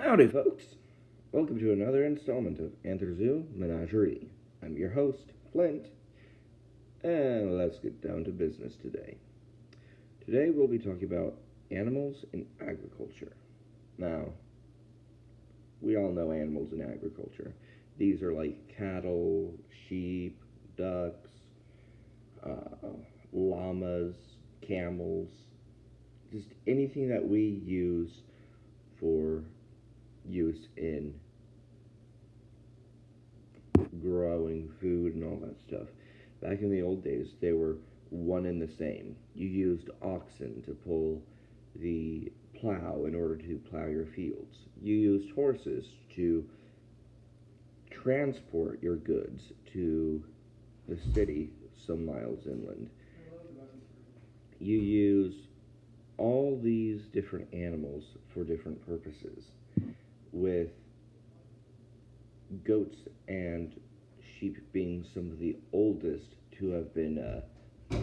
Howdy, folks. Welcome to another installment of Anther Zoo Menagerie. I'm your host, Flint, and let's get down to business today. Today we'll be talking about animals in agriculture. Now, we all know animals in agriculture. These are like cattle, sheep, ducks, llamas, camels, just anything that we use for use in growing food and all that stuff. Back in the old days, they were one and the same. You used oxen to pull the plow in order to plow your fields. You used horses to transport your goods to the city some miles inland. You use all these different animals for different purposes, with goats and sheep being some of the oldest to have been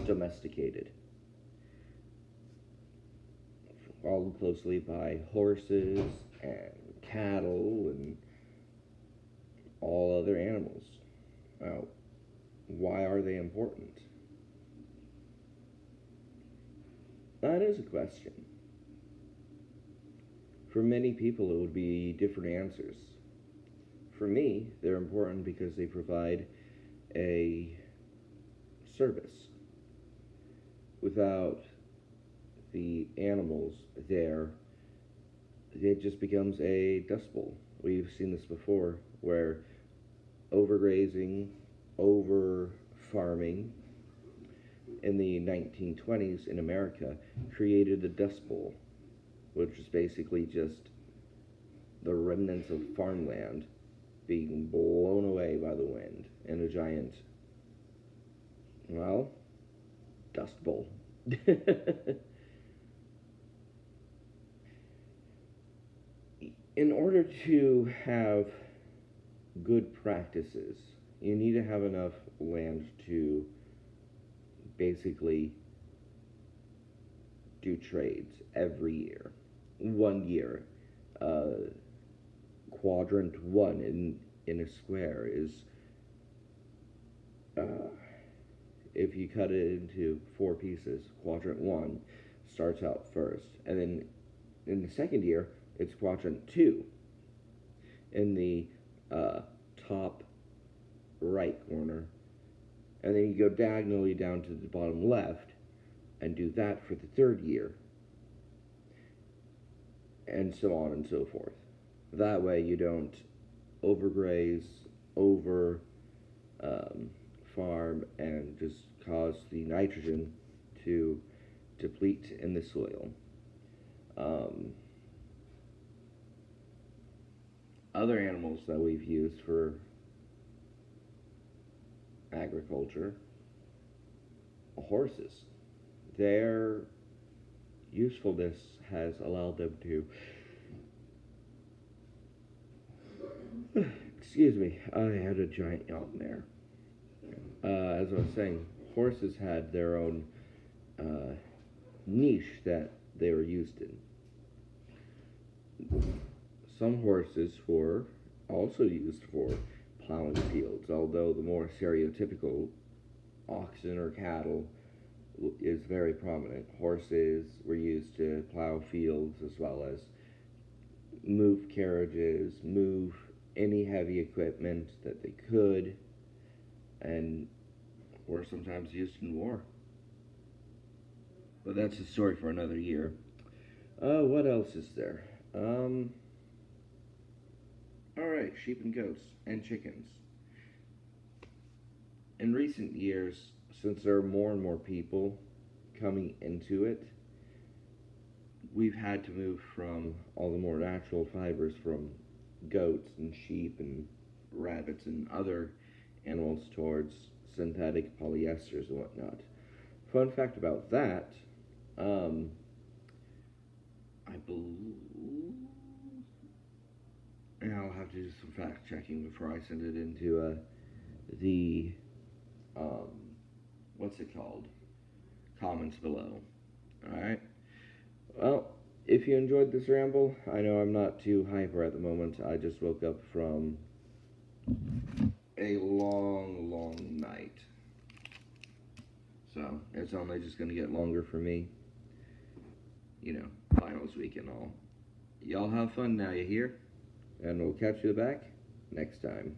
domesticated, followed closely by horses and cattle and all other animals. Now, why are they important? That is a question. For many people, it would be different answers. For me, they're important because they provide a service. Without the animals there, it just becomes a dust bowl. We've seen this before, where overgrazing, over farming in the 1920s in America created the Dust Bowl, which is basically just the remnants of farmland being blown away by the wind in a giant, well, dust bowl. In order to have good practices, you need to have enough land to basically do trades every year. 1 year, quadrant 1 in a square is, if you cut it into 4 pieces, quadrant 1 starts out first, and then in the second year it's quadrant 2 in the top right corner, and then you go diagonally down to the bottom left and do that for the third year, and so on and so forth. That way you don't overgraze, over farm, and just cause the nitrogen to deplete in the soil. Other animals that we've used for agriculture, horses. Their usefulness has allowed them to, excuse me, I had a giant yawn there. As I was saying, horses had their own niche that they were used in. Some horses were also used for plowing fields, although the more stereotypical oxen or cattle is very prominent. Horses were used to plow fields as well as move carriages, move any heavy equipment that they could, and were sometimes used in war. But that's a story for another year. What else is there? Alright, sheep and goats and chickens. In recent years, since there are more and more people coming into it, we've had to move from all the more natural fibers from goats and sheep and rabbits and other animals towards synthetic polyesters and whatnot. Fun fact about that, I believe, and I'll have to do some fact checking before I send it into the what's it called? Comments below. Alright? Well, if you enjoyed this ramble, I know I'm not too hyper at the moment. I just woke up from a long, long night. So, it's only just going to get longer for me. You know, finals week and all. Y'all have fun now, you hear? And we'll catch you back next time.